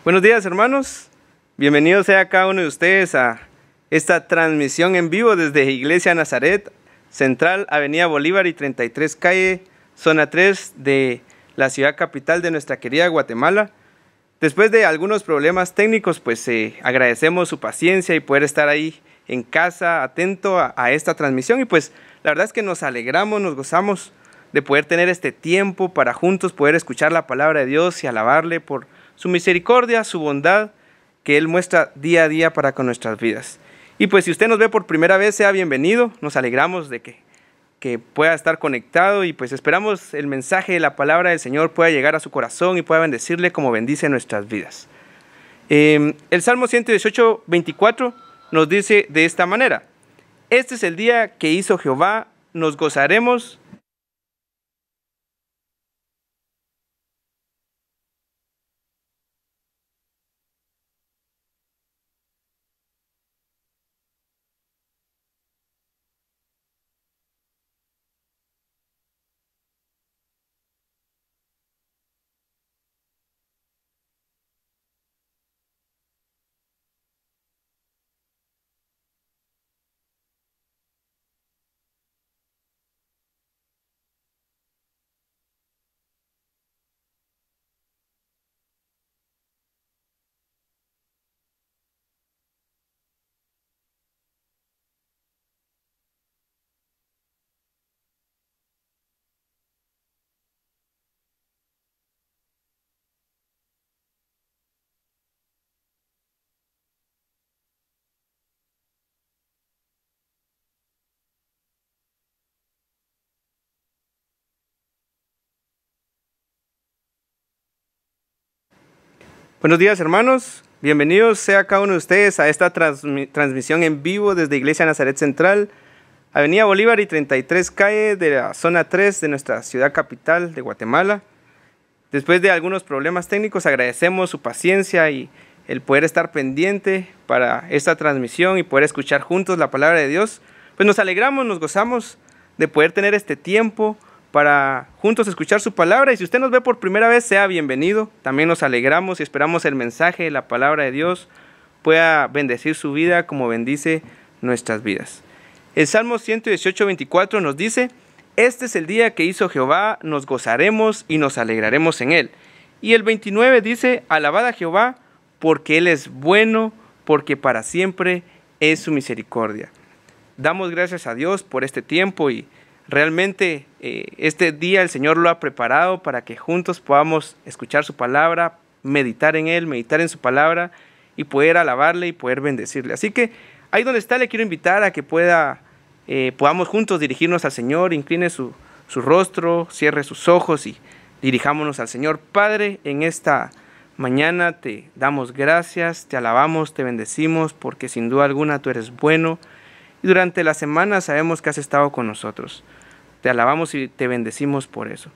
Buenos días, hermanos. Bienvenidos sea cada uno de ustedes a esta transmisión en vivo desde Iglesia Nazaret Central, Avenida Bolívar y 33 Calle, Zona 3 de la ciudad capital de nuestra querida Guatemala. Después de algunos problemas técnicos, pues agradecemos su paciencia y poder estar ahí en casa, atento a esta transmisión. Y pues la verdad es que nos alegramos, nos gozamos de poder tener este tiempo para juntos poder escuchar la palabra de Dios y alabarle por su misericordia, su bondad que Él muestra día a día para con nuestras vidas. Y pues si usted nos ve por primera vez, sea bienvenido. Nos alegramos de que pueda estar conectado y pues esperamos el mensaje de la palabra del Señor pueda llegar a su corazón y pueda bendecirle como bendice nuestras vidas. El Salmo 118, 24 nos dice de esta manera: este es el día que hizo Jehová, nos gozaremos. Buenos días, hermanos. Bienvenidos sea cada uno de ustedes a esta transmisión en vivo desde Iglesia Nazaret Central, Avenida Bolívar y 33 Calle de la Zona 3 de nuestra ciudad capital de Guatemala. Después de algunos problemas técnicos, agradecemos su paciencia y el poder estar pendiente para esta transmisión y poder escuchar juntos la palabra de Dios. Pues nos alegramos, nos gozamos de poder tener este tiempo para juntos escuchar su palabra. Y si usted nos ve por primera vez, sea bienvenido. También nos alegramos y esperamos el mensaje de la palabra de Dios pueda bendecir su vida como bendice nuestras vidas. El Salmo 118, 24 nos dice: este es el día que hizo Jehová, nos gozaremos y nos alegraremos en él. Y el 29 dice: alabad a Jehová, porque él es bueno, porque para siempre es su misericordia. Damos gracias a Dios por este tiempo y realmente este día el Señor lo ha preparado para que juntos podamos escuchar su palabra, meditar en Él, meditar en su palabra y poder alabarle y poder bendecirle. Así que ahí donde está le quiero invitar a que podamos juntos dirigirnos al Señor. Incline su rostro, cierre sus ojos y dirijámonos al Señor. Padre, en esta mañana te damos gracias, te alabamos, te bendecimos porque sin duda alguna tú eres bueno. Y durante la semana sabemos que has estado con nosotros. Te alabamos y te bendecimos por eso.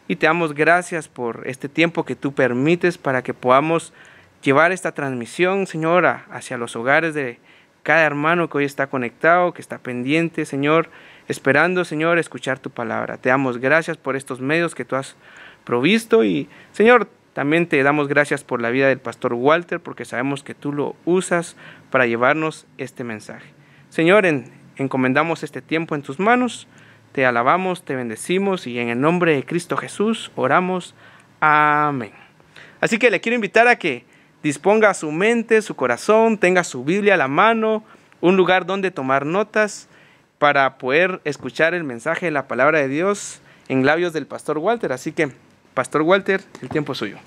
Y te damos gracias por este tiempo que tú permites para que podamos llevar esta transmisión, Señor, hacia los hogares de cada hermano que hoy está conectado, que está pendiente, Señor, esperando, Señor, escuchar tu palabra. Te damos gracias por estos medios que tú has provisto y, Señor, también te damos gracias por la vida del pastor Walter, porque sabemos que tú lo usas para llevarnos este mensaje. Señor, encomendamos este tiempo en tus manos, te alabamos, te bendecimos y en el nombre de Cristo Jesús oramos. Amén. Así que le quiero invitar a que disponga su mente, su corazón, tenga su Biblia a la mano, un lugar donde tomar notas para poder escuchar el mensaje de la palabra de Dios en labios del pastor Walter. Así que, pastor Walter, el tiempo es suyo.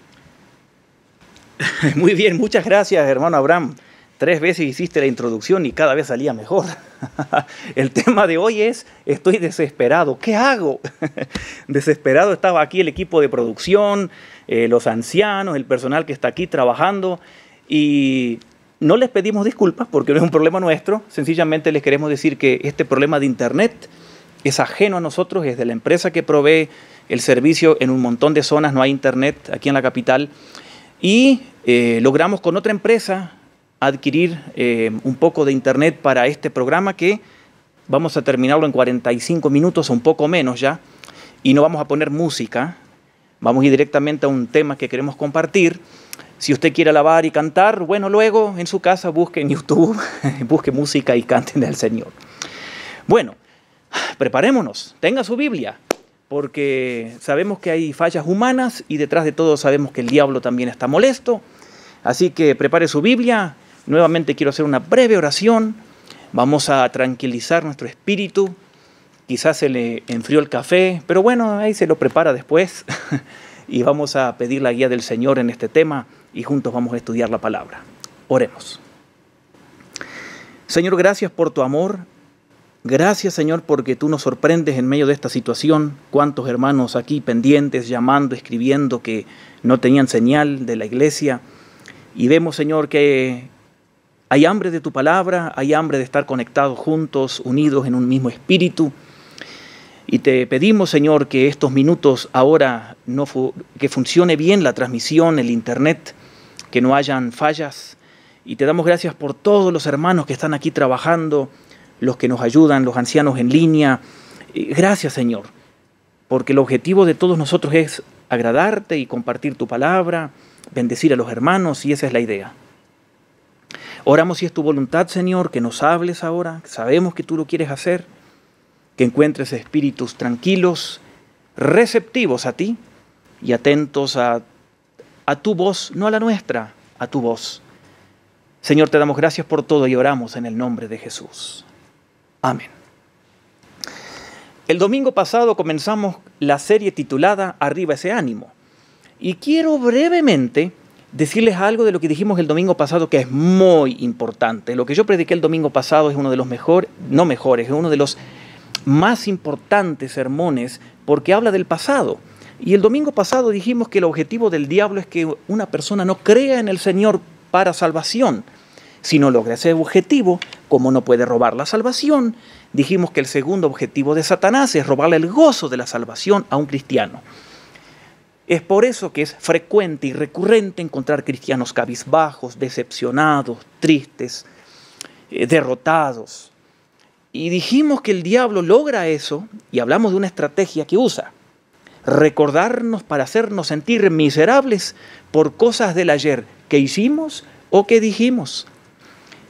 Muy bien, muchas gracias, hermano Abraham. 3 veces hiciste la introducción y cada vez salía mejor. El tema de hoy es: estoy desesperado. ¿Qué hago? Desesperado estaba aquí el equipo de producción, los ancianos, el personal que está aquí trabajando. Y no les pedimos disculpas porque no es un problema nuestro. Sencillamente les queremos decir que este problema de internet es ajeno a nosotros, es de la empresa que provee el servicio. En un montón de zonas no hay internet aquí en la capital. Y logramos con otra empresa adquirir un poco de internet para este programa, que vamos a terminarlo en 45 minutos o un poco menos ya, y no vamos a poner música, vamos a ir directamente a un tema que queremos compartir. Si usted quiere alabar y cantar, bueno, luego en su casa busque en YouTube, busque música y canten al Señor. Bueno, preparémonos, tenga su Biblia, porque sabemos que hay fallas humanas y detrás de todo sabemos que el diablo también está molesto. Así que prepare su Biblia. Nuevamente quiero hacer una breve oración. Vamos a tranquilizar nuestro espíritu. Quizás se le enfrió el café, pero bueno, ahí se lo prepara después. Y vamos a pedir la guía del Señor en este tema y juntos vamos a estudiar la palabra. Oremos. Señor, gracias por tu amor. Gracias, Señor, porque tú nos sorprendes en medio de esta situación. Cuántos hermanos aquí pendientes, llamando, escribiendo, que no tenían señal de la iglesia. Y vemos, Señor, que hay hambre de tu palabra, hay hambre de estar conectados juntos, unidos en un mismo espíritu. Y te pedimos, Señor, que estos minutos ahora que funcione bien la transmisión, el internet, que no hayan fallas. Y te damos gracias por todos los hermanos que están aquí trabajando, los que nos ayudan, los ancianos en línea. Gracias, Señor, porque el objetivo de todos nosotros es agradarte y compartir tu palabra, bendecir a los hermanos, y esa es la idea. Oramos si es tu voluntad, Señor, que nos hables ahora. Sabemos que tú lo quieres hacer, que encuentres espíritus tranquilos, receptivos a ti y atentos a tu voz, no a la nuestra, a tu voz. Señor, te damos gracias por todo y oramos en el nombre de Jesús. Amén. El domingo pasado comenzamos la serie titulada Arriba ese ánimo. Y quiero brevemente decirles algo de lo que dijimos el domingo pasado que es muy importante. Lo que yo prediqué el domingo pasado es uno de los es uno de los más importantes sermones porque habla del pasado. Y el domingo pasado dijimos que el objetivo del diablo es que una persona no crea en el Señor para salvación. Si no logra ese objetivo, como no puede robar la salvación, dijimos que el segundo objetivo de Satanás es robarle el gozo de la salvación a un cristiano. Es por eso que es frecuente y recurrente encontrar cristianos cabizbajos, decepcionados, tristes, derrotados. Y dijimos que el diablo logra eso, y hablamos de una estrategia que usa: recordarnos para hacernos sentir miserables por cosas del ayer que hicimos o que dijimos.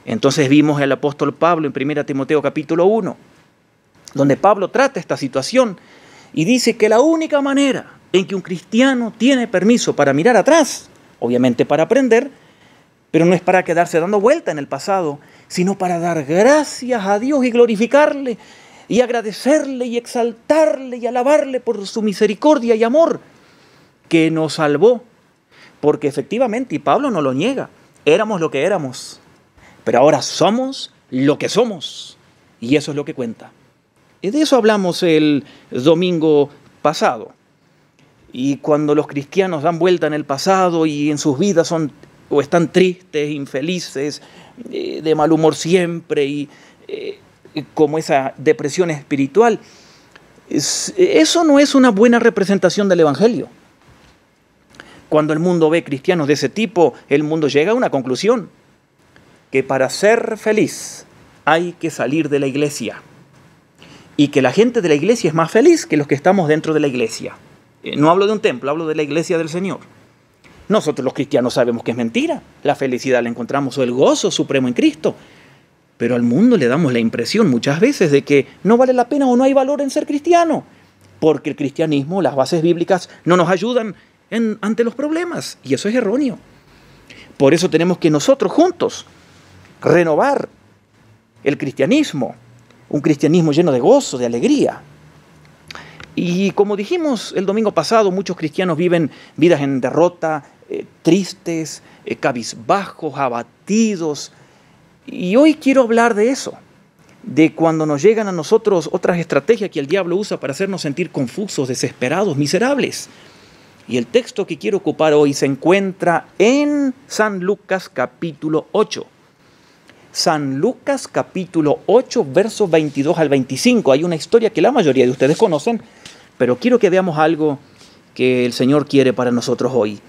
Entonces vimos al apóstol Pablo en 1 Timoteo capítulo 1, donde Pablo trata esta situación y dice que la única manera en que un cristiano tiene permiso para mirar atrás, obviamente para aprender, pero no es para quedarse dando vuelta en el pasado, sino para dar gracias a Dios y glorificarle y agradecerle y exaltarle y alabarle por su misericordia y amor que nos salvó. Porque efectivamente, y Pablo no lo niega, éramos lo que éramos, pero ahora somos lo que somos, y eso es lo que cuenta. Y de eso hablamos el domingo pasado. Y cuando los cristianos dan vuelta en el pasado y en sus vidas están tristes, infelices, de mal humor siempre, y como esa depresión espiritual, eso no es una buena representación del Evangelio. Cuando el mundo ve cristianos de ese tipo, el mundo llega a una conclusión: que para ser feliz hay que salir de la iglesia. Y que la gente de la iglesia es más feliz que los que estamos dentro de la iglesia. No hablo de un templo, hablo de la iglesia del Señor. Nosotros los cristianos sabemos que es mentira. La felicidad la encontramos o el gozo supremo en Cristo. Pero al mundo le damos la impresión muchas veces de que no vale la pena o no hay valor en ser cristiano. Porque el cristianismo, las bases bíblicas, no nos ayudan ante los problemas. Y eso es erróneo. Por eso tenemos que nosotros juntos renovar el cristianismo. Un cristianismo lleno de gozo, de alegría. Y como dijimos el domingo pasado, muchos cristianos viven vidas en derrota, tristes, cabizbajos, abatidos. Y hoy quiero hablar de eso, de cuando nos llegan a nosotros otras estrategias que el diablo usa para hacernos sentir confusos, desesperados, miserables. Y el texto que quiero ocupar hoy se encuentra en San Lucas capítulo 8. San Lucas capítulo 8, versos 22 al 25. Hay una historia que la mayoría de ustedes conocen, pero quiero que veamos algo que el Señor quiere para nosotros hoy.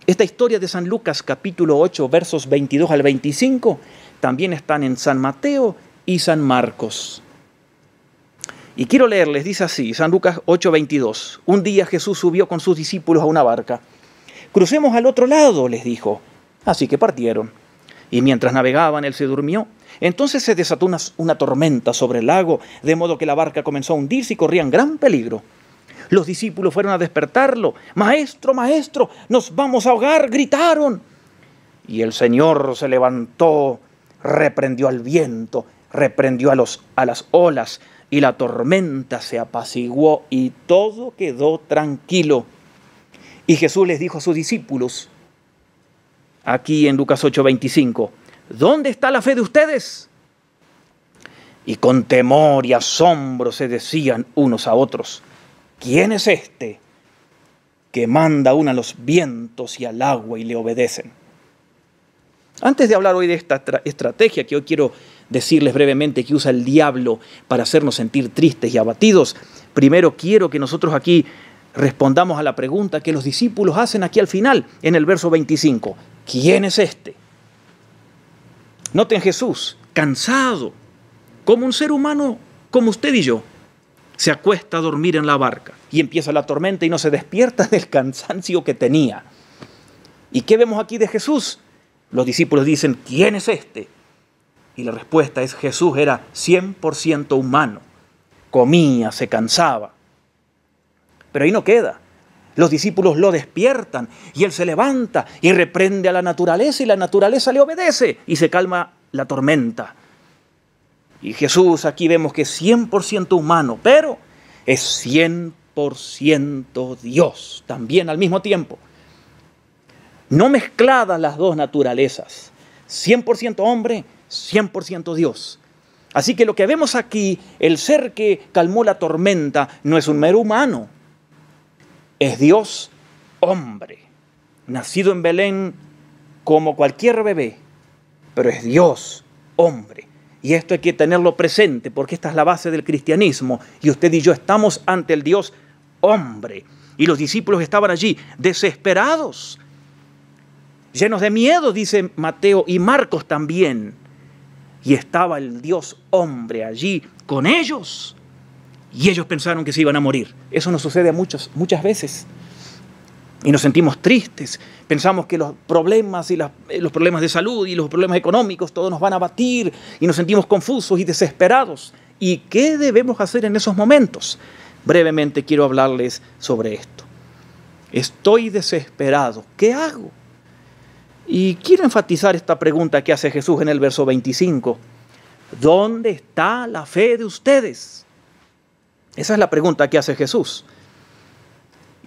Esta historia de San Lucas capítulo 8, versos 22 al 25, también están en San Mateo y San Marcos. Y quiero leerles, dice así, San Lucas 8, 22. Un día Jesús subió con sus discípulos a una barca. Crucemos al otro lado, les dijo. Así que partieron. Y mientras navegaban, él se durmió. Entonces se desató una tormenta sobre el lago, de modo que la barca comenzó a hundirse y corrían gran peligro. Los discípulos fueron a despertarlo. «Maestro, maestro, nos vamos a ahogar», gritaron. Y el Señor se levantó, reprendió al viento, reprendió a las olas, y la tormenta se apaciguó y todo quedó tranquilo. Y Jesús les dijo a sus discípulos, aquí en Lucas 8:25, «¿Dónde está la fe de ustedes?». Y con temor y asombro se decían unos a otros, «¿Quién es este que manda aún a los vientos y al agua y le obedecen?». Antes de hablar hoy de esta estrategia que hoy quiero decirles brevemente que usa el diablo para hacernos sentir tristes y abatidos, primero quiero que nosotros aquí respondamos a la pregunta que los discípulos hacen aquí al final, en el verso 25. ¿Quién es este? Noten Jesús, cansado, como un ser humano como usted y yo, se acuesta a dormir en la barca y empieza la tormenta y no se despierta del cansancio que tenía. ¿Y qué vemos aquí de Jesús? Los discípulos dicen, ¿quién es este? Y la respuesta es, Jesús era 100% humano. Comía, se cansaba. Pero ahí no queda. Los discípulos lo despiertan y él se levanta y reprende a la naturaleza y la naturaleza le obedece y se calma la tormenta. Y Jesús aquí vemos que es 100% humano, pero es 100% Dios también al mismo tiempo. No mezcladas las dos naturalezas, 100% hombre, 100% Dios. Así que lo que vemos aquí, el ser que calmó la tormenta, no es un mero humano, es Dios hombre, nacido en Belén como cualquier bebé, pero es Dios hombre. Y esto hay que tenerlo presente porque esta es la base del cristianismo y usted y yo estamos ante el Dios hombre. Y los discípulos estaban allí desesperados, llenos de miedo, dice Mateo y Marcos también. Y estaba el Dios hombre allí con ellos. Y ellos pensaron que se iban a morir. Eso nos sucede muchas veces. Y nos sentimos tristes. Pensamos que los problemas y los problemas de salud y los problemas económicos todos nos van a abatir. Y nos sentimos confusos y desesperados. ¿Y qué debemos hacer en esos momentos? Brevemente quiero hablarles sobre esto. Estoy desesperado. ¿Qué hago? Y quiero enfatizar esta pregunta que hace Jesús en el verso 25. ¿Dónde está la fe de ustedes? Esa es la pregunta que hace Jesús.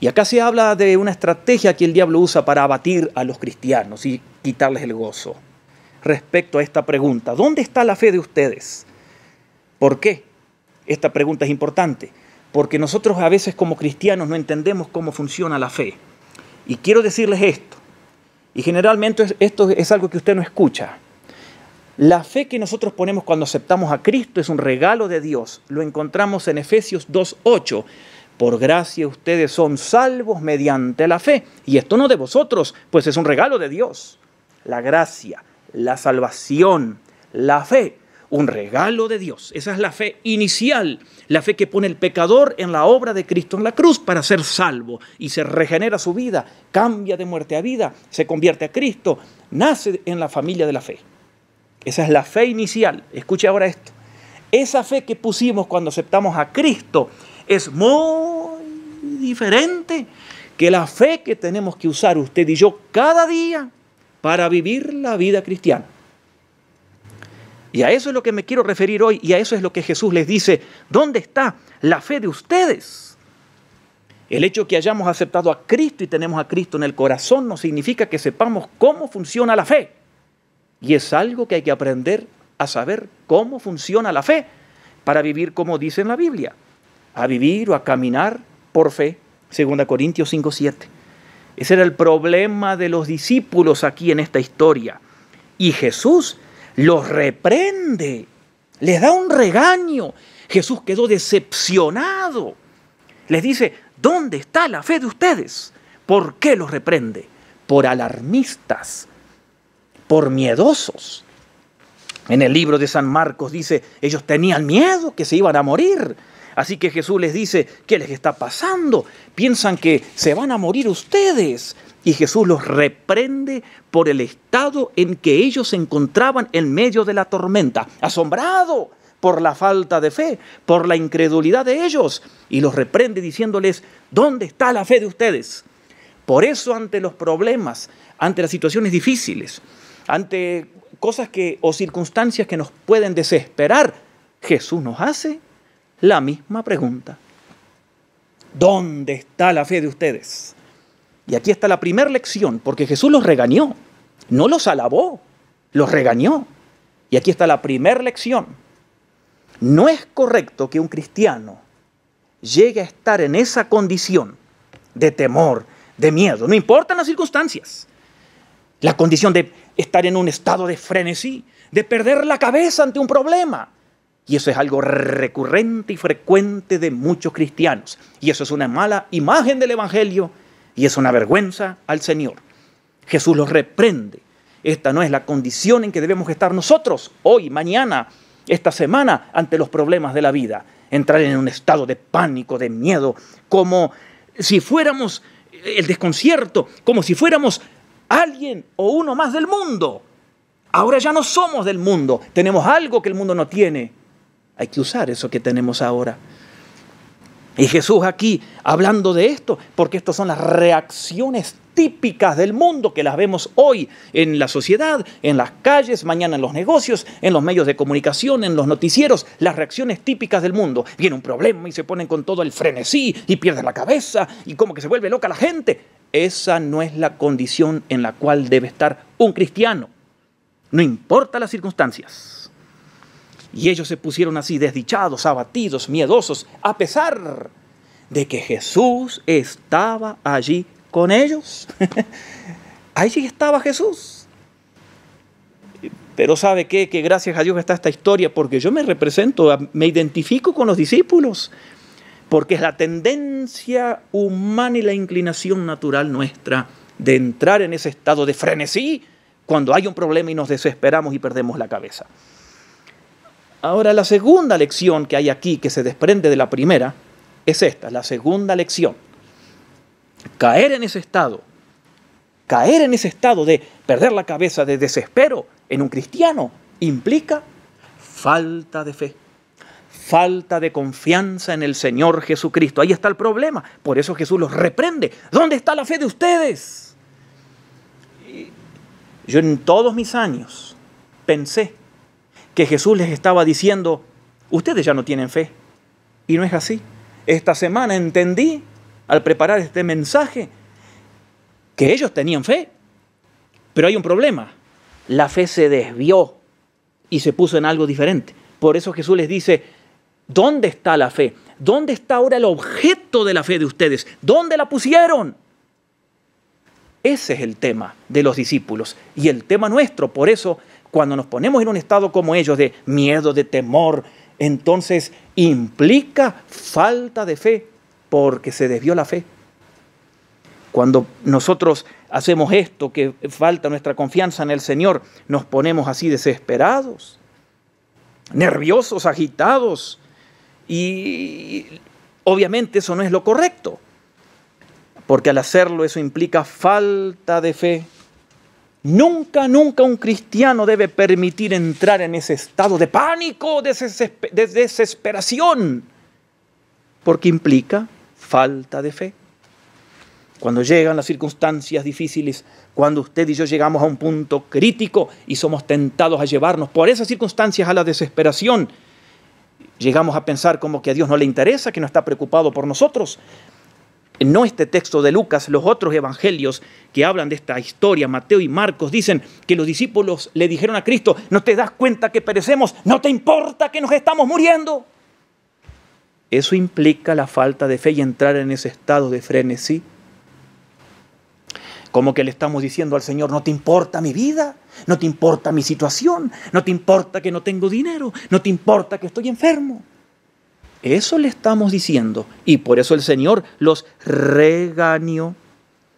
Y acá se habla de una estrategia que el diablo usa para abatir a los cristianos y quitarles el gozo. Respecto a esta pregunta, ¿dónde está la fe de ustedes? ¿Por qué? Esta pregunta es importante. Porque nosotros a veces como cristianos no entendemos cómo funciona la fe. Y quiero decirles esto. Y generalmente esto es algo que usted no escucha. La fe que nosotros ponemos cuando aceptamos a Cristo es un regalo de Dios. Lo encontramos en Efesios 2:8. Por gracia ustedes son salvos mediante la fe. Y esto no de vosotros, pues es un regalo de Dios. La gracia, la salvación, la fe, un regalo de Dios. Esa es la fe inicial, la fe que pone el pecador en la obra de Cristo en la cruz para ser salvo. Y se regenera su vida, cambia de muerte a vida, se convierte a Cristo, nace en la familia de la fe. Esa es la fe inicial. Escuche ahora esto. Esa fe que pusimos cuando aceptamos a Cristo es muy diferente que la fe que tenemos que usar usted y yo cada día para vivir la vida cristiana. Y a eso es lo que me quiero referir hoy y a eso es lo que Jesús les dice. ¿Dónde está la fe de ustedes? El hecho de que hayamos aceptado a Cristo y tenemos a Cristo en el corazón no significa que sepamos cómo funciona la fe. Y es algo que hay que aprender a saber cómo funciona la fe para vivir como dice en la Biblia. A vivir o a caminar por fe, 2 Corintios 5:7. Ese era el problema de los discípulos aquí en esta historia. Y Jesús los reprende, les da un regaño. Jesús quedó decepcionado. Les dice, ¿dónde está la fe de ustedes? ¿Por qué los reprende? Por alarmistas, por miedosos. En el libro de San Marcos dice, ellos tenían miedo que se iban a morir. Así que Jesús les dice, ¿qué les está pasando? Piensan que se van a morir ustedes. Y Jesús los reprende por el estado en que ellos se encontraban en medio de la tormenta, asombrado por la falta de fe, por la incredulidad de ellos. Y los reprende diciéndoles, ¿dónde está la fe de ustedes? Por eso ante los problemas, ante las situaciones difíciles, ante cosas o circunstancias que nos pueden desesperar, Jesús nos hace la misma pregunta. ¿Dónde está la fe de ustedes? Y aquí está la primera lección, porque Jesús los regañó, no los alabó, los regañó. Y aquí está la primera lección. No es correcto que un cristiano llegue a estar en esa condición de temor, de miedo, no importan las circunstancias. La condición de estar en un estado de frenesí, de perder la cabeza ante un problema. Y eso es algo recurrente y frecuente de muchos cristianos. Y eso es una mala imagen del Evangelio y es una vergüenza al Señor. Jesús los reprende. Esta no es la condición en que debemos estar nosotros hoy, mañana, esta semana, ante los problemas de la vida. Entrar en un estado de pánico, de miedo, como si fuéramos el desconcierto, como si fuéramos alguien o uno más del mundo. Ahora ya no somos del mundo, tenemos algo que el mundo no tiene. Hay que usar eso que tenemos ahora. Y Jesús aquí hablando de esto, porque estas son las reacciones típicas del mundo que las vemos hoy en la sociedad, en las calles, mañana en los negocios, en los medios de comunicación, en los noticieros, las reacciones típicas del mundo. Viene un problema y se ponen con todo el frenesí y pierden la cabeza y como que se vuelve loca la gente. Esa no es la condición en la cual debe estar un cristiano. No importa las circunstancias. Y ellos se pusieron así desdichados, abatidos, miedosos, a pesar de que Jesús estaba allí con ellos. Allí estaba Jesús. Pero ¿sabe qué? Que gracias a Dios está esta historia, porque yo me represento, me identifico con los discípulos, porque es la tendencia humana y la inclinación natural nuestra de entrar en ese estado de frenesí cuando hay un problema y nos desesperamos y perdemos la cabeza. Ahora, la segunda lección que hay aquí, que se desprende de la primera, es esta, la segunda lección. Caer en ese estado de perder la cabeza, de desespero en un cristiano, implica falta de fe, falta de confianza en el Señor Jesucristo. Ahí está el problema. Por eso Jesús los reprende. ¿Dónde está la fe de ustedes? Yo en todos mis años pensé que Jesús les estaba diciendo, ustedes ya no tienen fe. Y no es así. Esta semana entendí, al preparar este mensaje, que ellos tenían fe. Pero hay un problema. La fe se desvió y se puso en algo diferente. Por eso Jesús les dice, ¿dónde está la fe? ¿Dónde está ahora el objeto de la fe de ustedes? ¿Dónde la pusieron? Ese es el tema de los discípulos y el tema nuestro. Por eso, cuando nos ponemos en un estado como ellos de miedo, de temor, entonces implica falta de fe porque se desvió la fe. Cuando nosotros hacemos esto, que falta nuestra confianza en el Señor, nos ponemos así desesperados, nerviosos, agitados, y obviamente eso no es lo correcto, porque al hacerlo eso implica falta de fe. Nunca un cristiano debe permitir entrar en ese estado de pánico, de desesperación, porque implica falta de fe. Cuando llegan las circunstancias difíciles, cuando usted y yo llegamos a un punto crítico y somos tentados a llevarnos por esas circunstancias a la desesperación, llegamos a pensar como que a Dios no le interesa, que no está preocupado por nosotros. No este texto de Lucas, los otros evangelios que hablan de esta historia, Mateo y Marcos, dicen que los discípulos le dijeron a Cristo, ¿no te das cuenta que perecemos? ¿No te importa que nos estamos muriendo? Eso implica la falta de fe y entrar en ese estado de frenesí. Como que le estamos diciendo al Señor, ¿no te importa mi vida? ¿No te importa mi situación? ¿No te importa que no tengo dinero? ¿No te importa que estoy enfermo? Eso le estamos diciendo y por eso el Señor los regañó.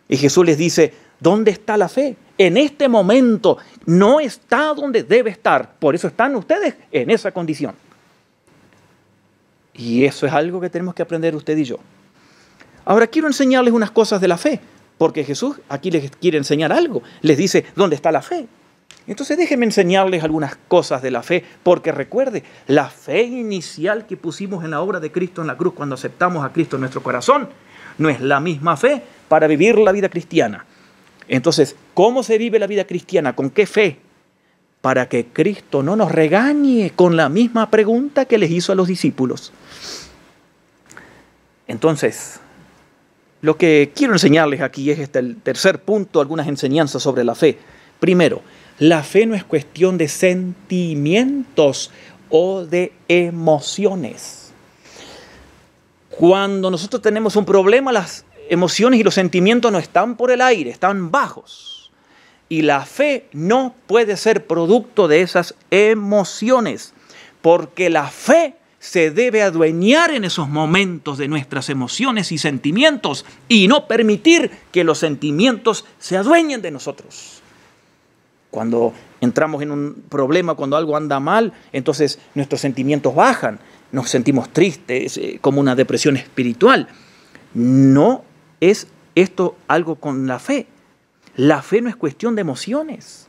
Y Jesús les dice, ¿dónde está la fe? En este momento no está donde debe estar. Por eso están ustedes en esa condición. Y eso es algo que tenemos que aprender usted y yo. Ahora quiero enseñarles unas cosas de la fe, porque Jesús aquí les quiere enseñar algo. Les dice, ¿dónde está la fe? Entonces déjenme enseñarles algunas cosas de la fe, porque recuerde, la fe inicial que pusimos en la obra de Cristo en la cruz cuando aceptamos a Cristo en nuestro corazón, no es la misma fe para vivir la vida cristiana. Entonces, ¿cómo se vive la vida cristiana? ¿Con qué fe? Para que Cristo no nos regañe con la misma pregunta que les hizo a los discípulos. Entonces, lo que quiero enseñarles aquí es el tercer punto, algunas enseñanzas sobre la fe. Primero, la fe no es cuestión de sentimientos o de emociones. Cuando nosotros tenemos un problema, las emociones y los sentimientos no están por el aire, están bajos. Y la fe no puede ser producto de esas emociones, porque la fe se debe adueñar en esos momentos de nuestras emociones y sentimientos y no permitir que los sentimientos se adueñen de nosotros. Cuando entramos en un problema, cuando algo anda mal, entonces nuestros sentimientos bajan, nos sentimos tristes, como una depresión espiritual. No es esto algo con la fe. La fe no es cuestión de emociones.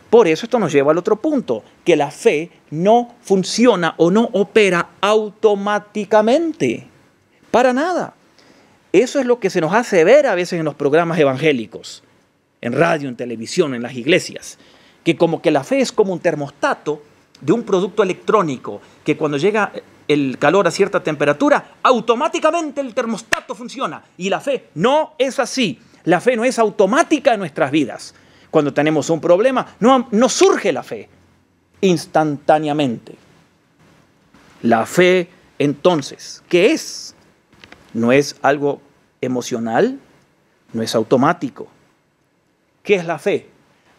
Por eso esto nos lleva al otro punto, que la fe no funciona o no opera automáticamente. Para nada. Eso es lo que se nos hace ver a veces en los programas evangélicos, en radio, en televisión, en las iglesias, que como que la fe es como un termostato de un producto electrónico, que cuando llega el calor a cierta temperatura, automáticamente el termostato funciona. Y la fe no es así. La fe no es automática en nuestras vidas. Cuando tenemos un problema, no surge la fe instantáneamente. La fe, entonces, ¿qué es? No es algo emocional, no es automático. ¿Qué es la fe?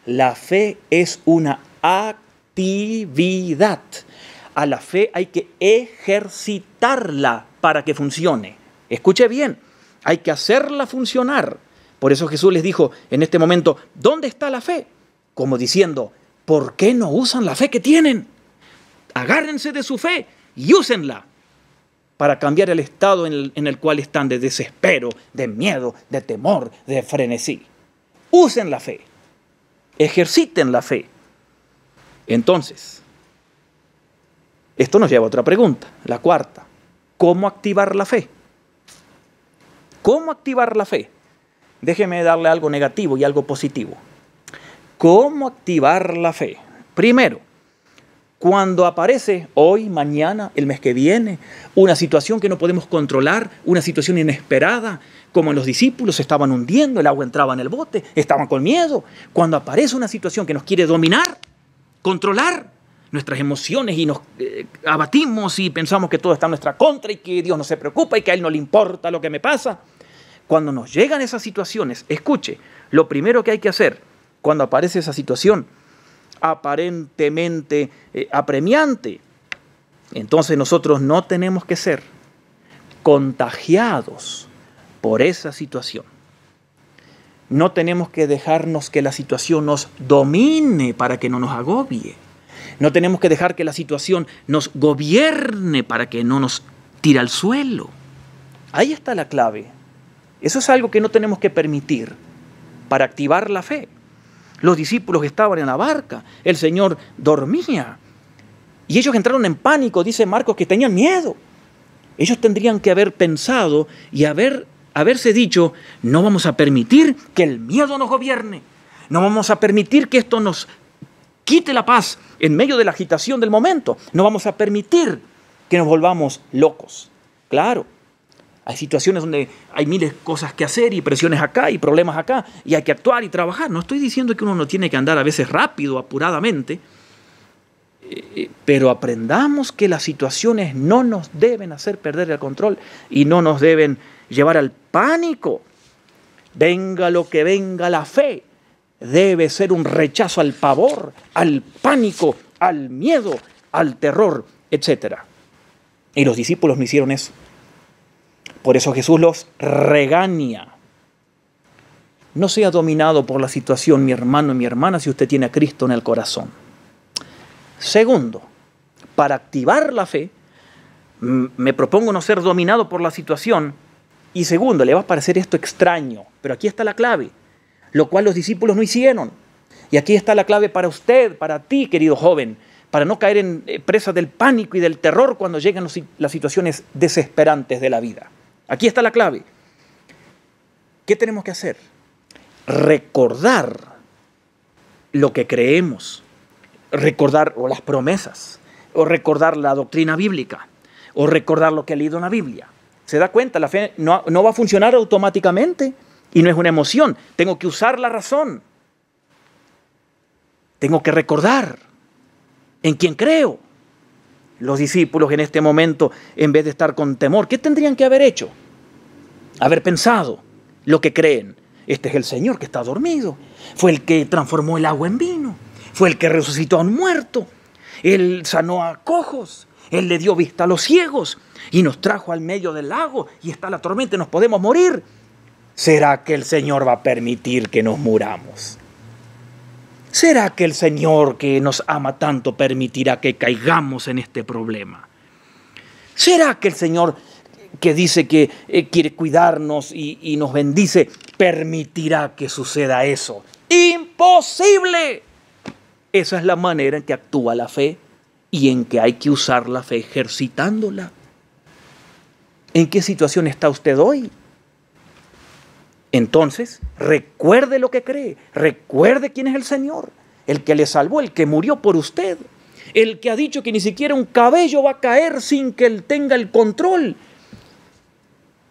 La fe es una actividad. A la fe hay que ejercitarla para que funcione. Escuche bien, hay que hacerla funcionar. Por eso Jesús les dijo en este momento, ¿dónde está la fe? Como diciendo, ¿por qué no usan la fe que tienen? Agárrense de su fe y úsenla para cambiar el estado en el cual están de desespero, de miedo, de temor, de frenesí. Usen la fe, ejerciten la fe. Entonces, esto nos lleva a otra pregunta, la cuarta. ¿Cómo activar la fe? ¿Cómo activar la fe? Déjeme darle algo negativo y algo positivo. ¿Cómo activar la fe? Primero, cuando aparece hoy, mañana, el mes que viene, una situación que no podemos controlar, una situación inesperada, como en los discípulos se estaban hundiendo, el agua entraba en el bote, estaban con miedo. Cuando aparece una situación que nos quiere dominar, controlar nuestras emociones y nos abatimos y pensamos que todo está en nuestra contra y que Dios no se preocupa y que a Él no le importa lo que me pasa. Cuando nos llegan esas situaciones, escuche, lo primero que hay que hacer cuando aparece esa situación aparentemente apremiante, entonces nosotros no tenemos que ser contagiados por esa situación. No tenemos que dejarnos que la situación nos domine para que no nos agobie. No tenemos que dejar que la situación nos gobierne para que no nos tire al suelo. Ahí está la clave. Eso es algo que no tenemos que permitir para activar la fe. Los discípulos estaban en la barca, el Señor dormía y ellos entraron en pánico, dice Marcos, que tenían miedo. Ellos tendrían que haber pensado y haberse dicho, no vamos a permitir que el miedo nos gobierne, no vamos a permitir que esto nos quite la paz en medio de la agitación del momento, no vamos a permitir que nos volvamos locos. Claro, hay situaciones donde hay miles de cosas que hacer y presiones acá y problemas acá y hay que actuar y trabajar. No estoy diciendo que uno no tiene que andar a veces rápido, apuradamente, pero aprendamos que las situaciones no nos deben hacer perder el control y no nos deben llevar al pánico. Venga lo que venga, la fe debe ser un rechazo al pavor, al pánico, al miedo, al terror, etc. Y los discípulos no hicieron eso. Por eso Jesús los regaña. No sea dominado por la situación, mi hermano y mi hermana, si usted tiene a Cristo en el corazón. Segundo, para activar la fe, Me propongo no ser dominado por la situación. Y segundo, le va a parecer esto extraño, pero aquí está la clave, lo cual los discípulos no hicieron. Y aquí está la clave para usted, para ti, querido joven, para no caer en presa del pánico y del terror cuando llegan las situaciones desesperantes de la vida. Aquí está la clave. ¿Qué tenemos que hacer? Recordar lo que creemos, recordar o las promesas, o recordar la doctrina bíblica, o recordar lo que ha leído en la Biblia. ¿Se da cuenta? La fe no va a funcionar automáticamente y no es una emoción. Tengo que usar la razón. Tengo que recordar en quién creo. Los discípulos en este momento, en vez de estar con temor, ¿qué tendrían que haber hecho? Haber pensado lo que creen. Este es el Señor que está dormido. Fue el que transformó el agua en vino. Fue el que resucitó a un muerto. Él sanó a cojos. Él le dio vista a los ciegos y nos trajo al medio del lago y está la tormenta y nos podemos morir. ¿Será que el Señor va a permitir que nos muramos? ¿Será que el Señor que nos ama tanto permitirá que caigamos en este problema? ¿Será que el Señor que dice que quiere cuidarnos y nos bendice permitirá que suceda eso? ¡Imposible! Esa es la manera en que actúa la fe y en que hay que usar la fe ejercitándola. ¿En qué situación está usted hoy? Entonces, recuerde lo que cree, recuerde quién es el Señor, el que le salvó, el que murió por usted, el que ha dicho que ni siquiera un cabello va a caer sin que él tenga el control.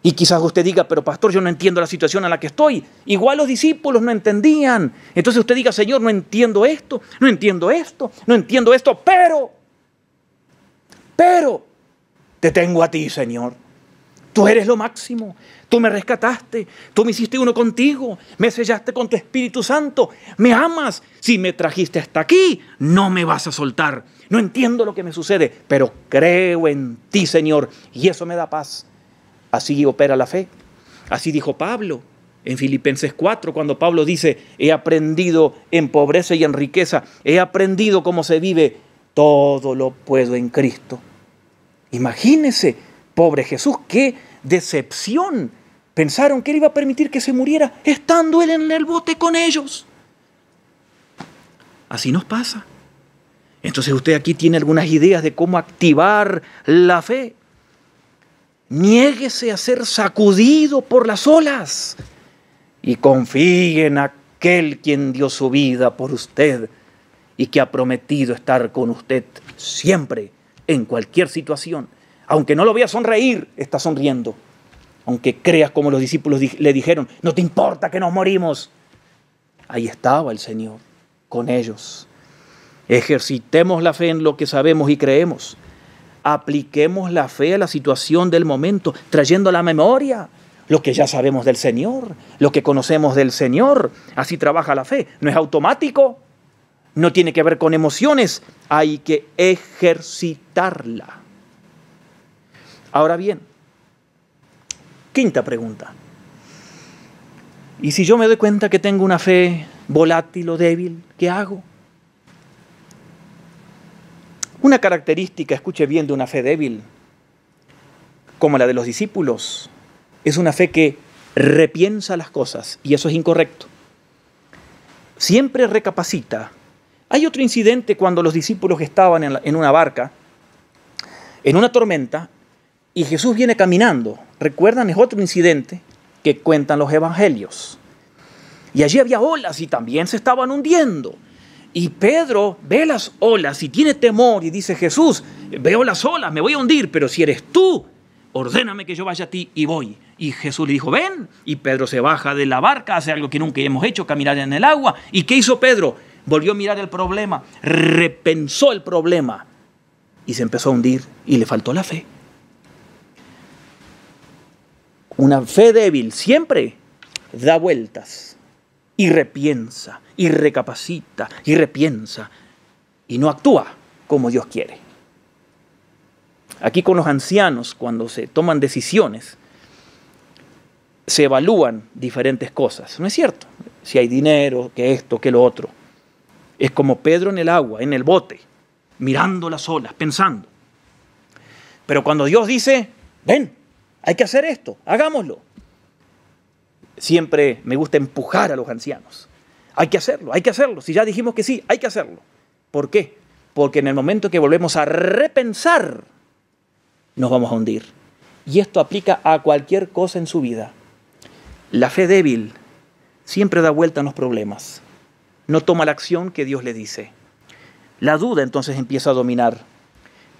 Y quizás usted diga, pero pastor, yo no entiendo la situación en la que estoy. Igual los discípulos no entendían. Entonces usted diga, Señor, no entiendo esto, no entiendo esto, no entiendo esto, pero te tengo a ti, Señor. Tú eres lo máximo. Tú me rescataste, tú me hiciste uno contigo, me sellaste con tu Espíritu Santo, me amas. Si me trajiste hasta aquí, no me vas a soltar. No entiendo lo que me sucede, pero creo en ti, Señor, y eso me da paz. Así opera la fe. Así dijo Pablo en Filipenses 4, cuando Pablo dice, he aprendido en pobreza y en riqueza, he aprendido cómo se vive, todo lo puedo en Cristo. Imagínese, pobre Jesús, qué decepción. Pensaron que él iba a permitir que se muriera estando él en el bote con ellos. Así nos pasa. Entonces usted aquí tiene algunas ideas de cómo activar la fe. Niéguese a ser sacudido por las olas y confíe en aquel quien dio su vida por usted y que ha prometido estar con usted siempre, en cualquier situación. Aunque no lo vea sonreír, está sonriendo. Aunque creas como los discípulos le dijeron, no te importa que nos morimos. Ahí estaba el Señor con ellos. Ejercitemos la fe en lo que sabemos y creemos. Apliquemos la fe a la situación del momento, trayendo a la memoria lo que ya sabemos del Señor, lo que conocemos del Señor. Así trabaja la fe. No es automático, no tiene que ver con emociones, hay que ejercitarla. Ahora bien, quinta pregunta. ¿Y si yo me doy cuenta que tengo una fe volátil o débil, qué hago? Una característica, escuche bien, de una fe débil, como la de los discípulos, es una fe que repiensa las cosas, y eso es incorrecto. Siempre recapacita. Hay otro incidente cuando los discípulos estaban en una barca, en una tormenta, y Jesús viene caminando. ¿Recuerdan? Es otro incidente que cuentan los evangelios. Y allí había olas y también se estaban hundiendo. Y Pedro ve las olas y tiene temor y dice, Jesús, veo las olas, me voy a hundir, pero si eres tú, ordéname que yo vaya a ti y voy. Y Jesús le dijo, ven. Y Pedro se baja de la barca, hace algo que nunca hemos hecho, caminar en el agua. ¿Y qué hizo Pedro? Volvió a mirar el problema, repensó el problema y se empezó a hundir y le faltó la fe. Una fe débil siempre da vueltas y repiensa, y recapacita, y repiensa, y no actúa como Dios quiere. Aquí con los ancianos, cuando se toman decisiones, se evalúan diferentes cosas, ¿no es cierto? Si hay dinero, que esto, que lo otro. Es como Pedro en el agua, en el bote, mirando las olas, pensando. Pero cuando Dios dice, ven, hay que hacer esto, hagámoslo. Siempre me gusta empujar a los ancianos. Hay que hacerlo, hay que hacerlo. Si ya dijimos que sí, hay que hacerlo. ¿Por qué? Porque en el momento que volvemos a repensar, nos vamos a hundir. Y esto aplica a cualquier cosa en su vida. La fe débil siempre da vuelta en los problemas. No toma la acción que Dios le dice. La duda entonces empieza a dominar.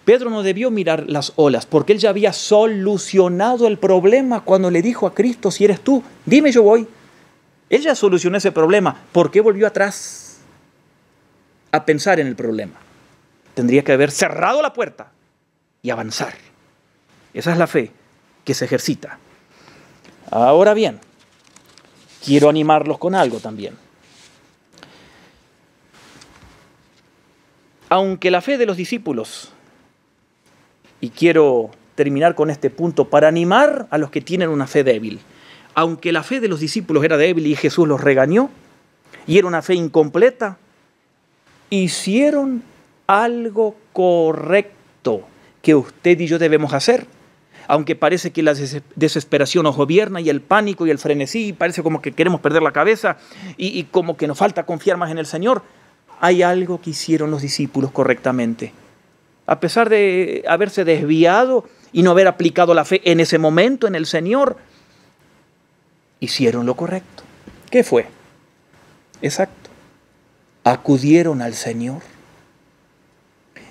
Pedro no debió mirar las olas porque él ya había solucionado el problema cuando le dijo a Cristo, si eres tú, dime, yo voy. Él ya solucionó ese problema. ¿Por qué volvió atrás a pensar en el problema? Tendría que haber cerrado la puerta y avanzar. Esa es la fe que se ejercita. Ahora bien, quiero animarlos con algo también. Aunque la fe de los discípulos, y quiero terminar con este punto para animar a los que tienen una fe débil, aunque la fe de los discípulos era débil y Jesús los regañó, y era una fe incompleta, hicieron algo correcto que usted y yo debemos hacer. Aunque parece que la desesperación nos gobierna y el pánico y el frenesí, y parece como que queremos perder la cabeza y como que nos falta confiar más en el Señor, hay algo que hicieron los discípulos correctamente. A pesar de haberse desviado y no haber aplicado la fe en ese momento en el Señor, hicieron lo correcto. ¿Qué fue? Exacto. Acudieron al Señor.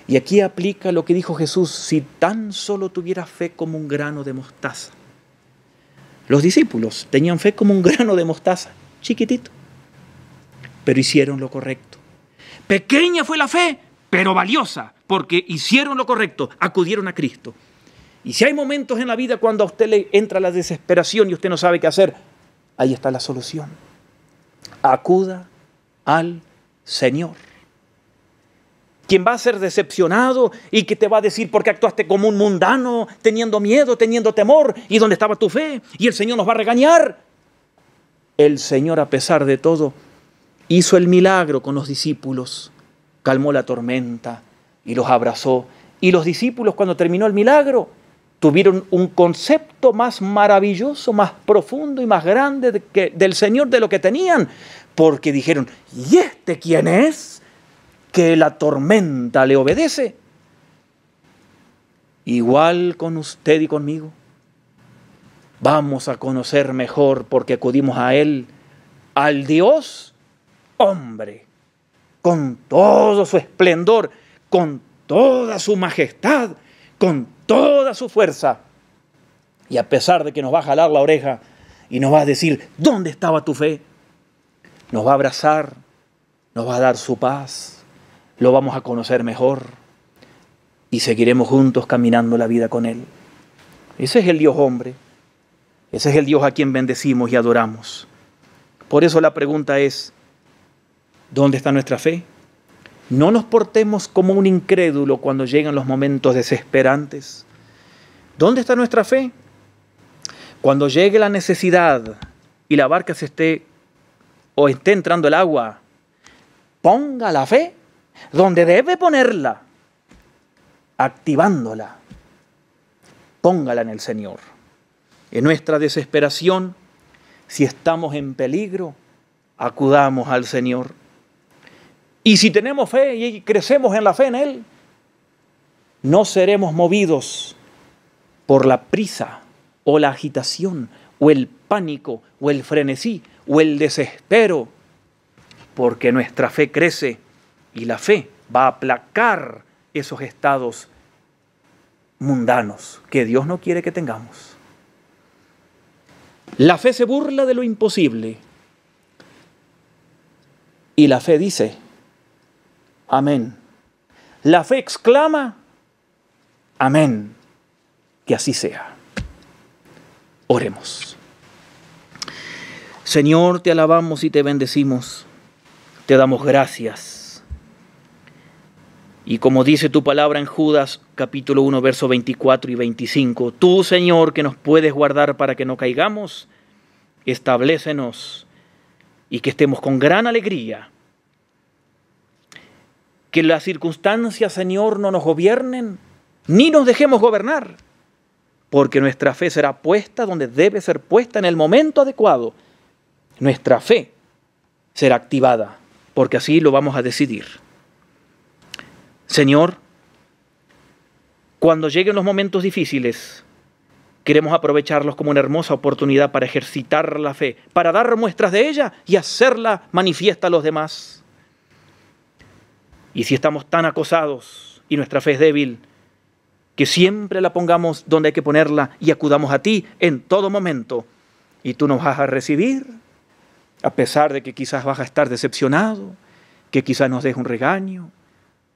Y aquí aplica lo que dijo Jesús, si tan solo tuviera fe como un grano de mostaza. Los discípulos tenían fe como un grano de mostaza, chiquitito, pero hicieron lo correcto. Pequeña fue la fe, pero valiosa, porque hicieron lo correcto, acudieron a Cristo. Y si hay momentos en la vida cuando a usted le entra la desesperación y usted no sabe qué hacer, ahí está la solución. Acuda al Señor. Quien va a ser decepcionado y que te va a decir porque actuaste como un mundano, teniendo miedo, teniendo temor, y dónde estaba tu fe, y el Señor nos va a regañar. El Señor, a pesar de todo, hizo el milagro con los discípulos, calmó la tormenta y los abrazó. Y los discípulos, cuando terminó el milagro, tuvieron un concepto más maravilloso, más profundo y más grande del Señor de lo que tenían, porque dijeron, ¿y este quién es? Que la tormenta le obedece. Igual con usted y conmigo. Vamos a conocer mejor porque acudimos a Él, al Dios hombre, con todo su esplendor, con toda su majestad, con toda su fuerza. Y a pesar de que nos va a jalar la oreja y nos va a decir, ¿dónde estaba tu fe? Nos va a abrazar, nos va a dar su paz. Lo vamos a conocer mejor y seguiremos juntos caminando la vida con Él. Ese es el Dios hombre. Ese es el Dios a quien bendecimos y adoramos. Por eso la pregunta es, ¿dónde está nuestra fe? No nos portemos como un incrédulo cuando llegan los momentos desesperantes. ¿Dónde está nuestra fe? Cuando llegue la necesidad y la barca esté entrando el agua, ponga la fe donde debe ponerla, activándola. Póngala en el Señor. En nuestra desesperación, si estamos en peligro, acudamos al Señor. Y si tenemos fe y crecemos en la fe en Él, no seremos movidos por la prisa o la agitación o el pánico o el frenesí o el desespero, porque nuestra fe crece. Y la fe va a aplacar esos estados mundanos que Dios no quiere que tengamos. La fe se burla de lo imposible. Y la fe dice, amén. La fe exclama, amén. Que así sea. Oremos. Señor, te alabamos y te bendecimos. Te damos gracias. Y como dice tu palabra en Judas, capítulo 1, versos 24 y 25, tú, Señor, que nos puedes guardar para que no caigamos, establécenos y que estemos con gran alegría. Que las circunstancias, Señor, no nos gobiernen, ni nos dejemos gobernar, porque nuestra fe será puesta donde debe ser puesta en el momento adecuado. Nuestra fe será activada, porque así lo vamos a decidir. Señor, cuando lleguen los momentos difíciles, queremos aprovecharlos como una hermosa oportunidad para ejercitar la fe, para dar muestras de ella y hacerla manifiesta a los demás. Y si estamos tan acosados y nuestra fe es débil, que siempre la pongamos donde hay que ponerla y acudamos a ti en todo momento. Y tú nos vas a recibir, a pesar de que quizás vas a estar decepcionado, que quizás nos deje un regaño.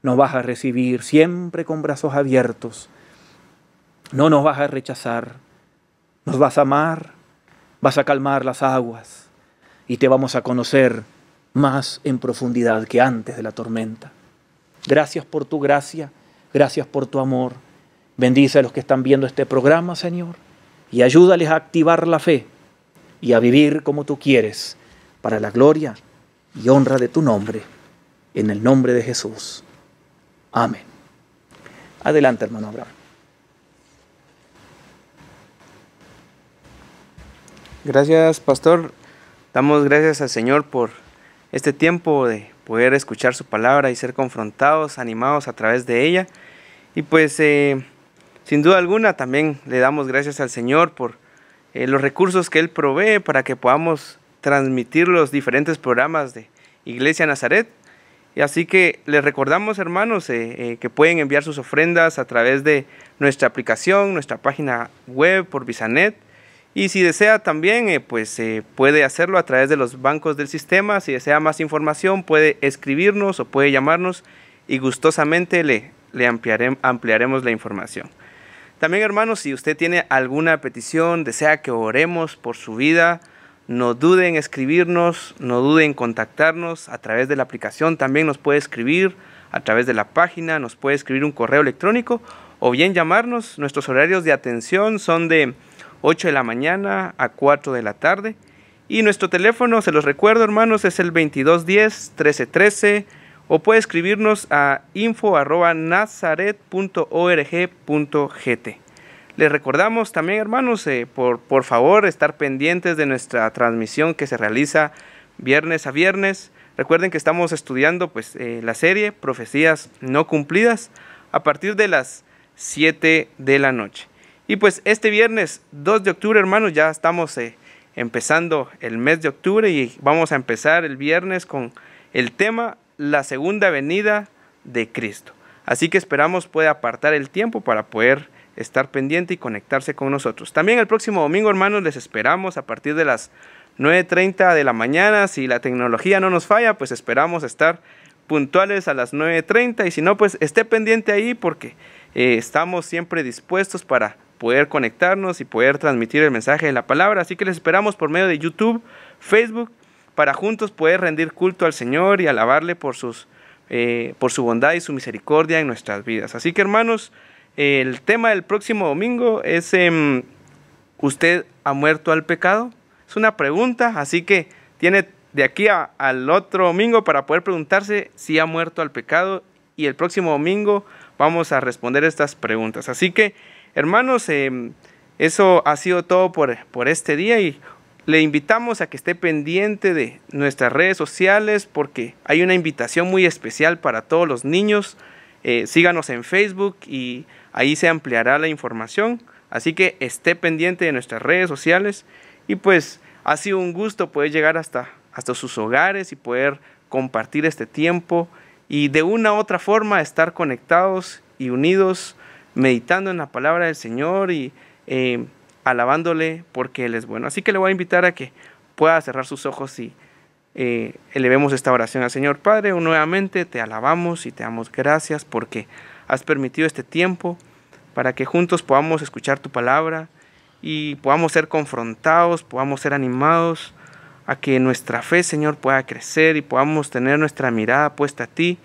Nos vas a recibir siempre con brazos abiertos. No nos vas a rechazar. Nos vas a amar, vas a calmar las aguas y te vamos a conocer más en profundidad que antes de la tormenta. Gracias por tu gracia, gracias por tu amor. Bendice a los que están viendo este programa, Señor, y ayúdales a activar la fe y a vivir como tú quieres, para la gloria y honra de tu nombre, en el nombre de Jesús. Amén. Adelante, hermano Abraham. Gracias, pastor. Damos gracias al Señor por este tiempo de poder escuchar su palabra y ser confrontados, animados a través de ella. Y pues, sin duda alguna, también le damos gracias al Señor por los recursos que Él provee para que podamos transmitir los diferentes programas de Iglesia Nazaret. Y así que les recordamos, hermanos, que pueden enviar sus ofrendas a través de nuestra aplicación, nuestra página web por Visanet. Y si desea también, puede hacerlo a través de los bancos del sistema. Si desea más información, puede escribirnos o puede llamarnos y gustosamente le ampliaremos la información. También, hermanos, si usted tiene alguna petición, desea que oremos por su vida, no dude en escribirnos, no dude en contactarnos a través de la aplicación. También nos puede escribir a través de la página, nos puede escribir un correo electrónico o bien llamarnos. Nuestros horarios de atención son de 8 de la mañana a 4 de la tarde. Y nuestro teléfono, se los recuerdo, hermanos, es el 2210-1313 o puede escribirnos a info@nazaret.org.gt. Les recordamos también, hermanos, por favor, estar pendientes de nuestra transmisión que se realiza viernes a viernes. Recuerden que estamos estudiando la serie Profecías No Cumplidas a partir de las 7 de la noche. Y pues este viernes 2 de octubre, hermanos, ya estamos empezando el mes de octubre y vamos a empezar el viernes con el tema La Segunda Venida de Cristo. Así que esperamos pueda apartar el tiempo para poder estar pendiente y conectarse con nosotros. También el próximo domingo, hermanos, les esperamos a partir de las 9:30 de la mañana. Si la tecnología no nos falla, pues esperamos estar puntuales a las 9:30 y si no, pues esté pendiente ahí porque estamos siempre dispuestos para poder conectarnos y poder transmitir el mensaje de la palabra. Así que les esperamos por medio de YouTube, Facebook, para juntos poder rendir culto al Señor y alabarle por su bondad y su misericordia en nuestras vidas. Así que, hermanos, el tema del próximo domingo es ¿usted ha muerto al pecado? Es una pregunta, así que tiene de aquí al otro domingo para poder preguntarse si ha muerto al pecado, y el próximo domingo vamos a responder estas preguntas. Así que, hermanos, eso ha sido todo por este día y le invitamos a que esté pendiente de nuestras redes sociales porque hay una invitación muy especial para todos los niños. Síganos en Facebook y ahí se ampliará la información. Así que esté pendiente de nuestras redes sociales y pues ha sido un gusto poder llegar hasta sus hogares y poder compartir este tiempo y de una u otra forma estar conectados y unidos, meditando en la palabra del Señor y alabándole porque Él es bueno. Así que le voy a invitar a que pueda cerrar sus ojos y elevemos esta oración al Señor. Padre, nuevamente te alabamos y te damos gracias porque has permitido este tiempo para que juntos podamos escuchar tu palabra y podamos ser confrontados, podamos ser animados a que nuestra fe, Señor, pueda crecer y podamos tener nuestra mirada puesta a ti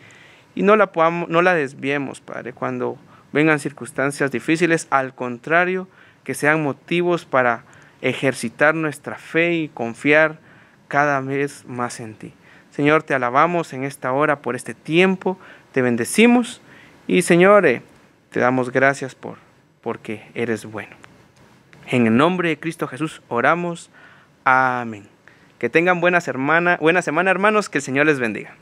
y no la desviemos, Padre, cuando vengan circunstancias difíciles. Al contrario, que sean motivos para ejercitar nuestra fe y confiar cada vez más en ti. Señor, te alabamos en esta hora por este tiempo, te bendecimos y, Señor, Te damos gracias porque eres bueno. En el nombre de Cristo Jesús oramos. Amén. Que tengan buena semana, hermanos. Que el Señor les bendiga.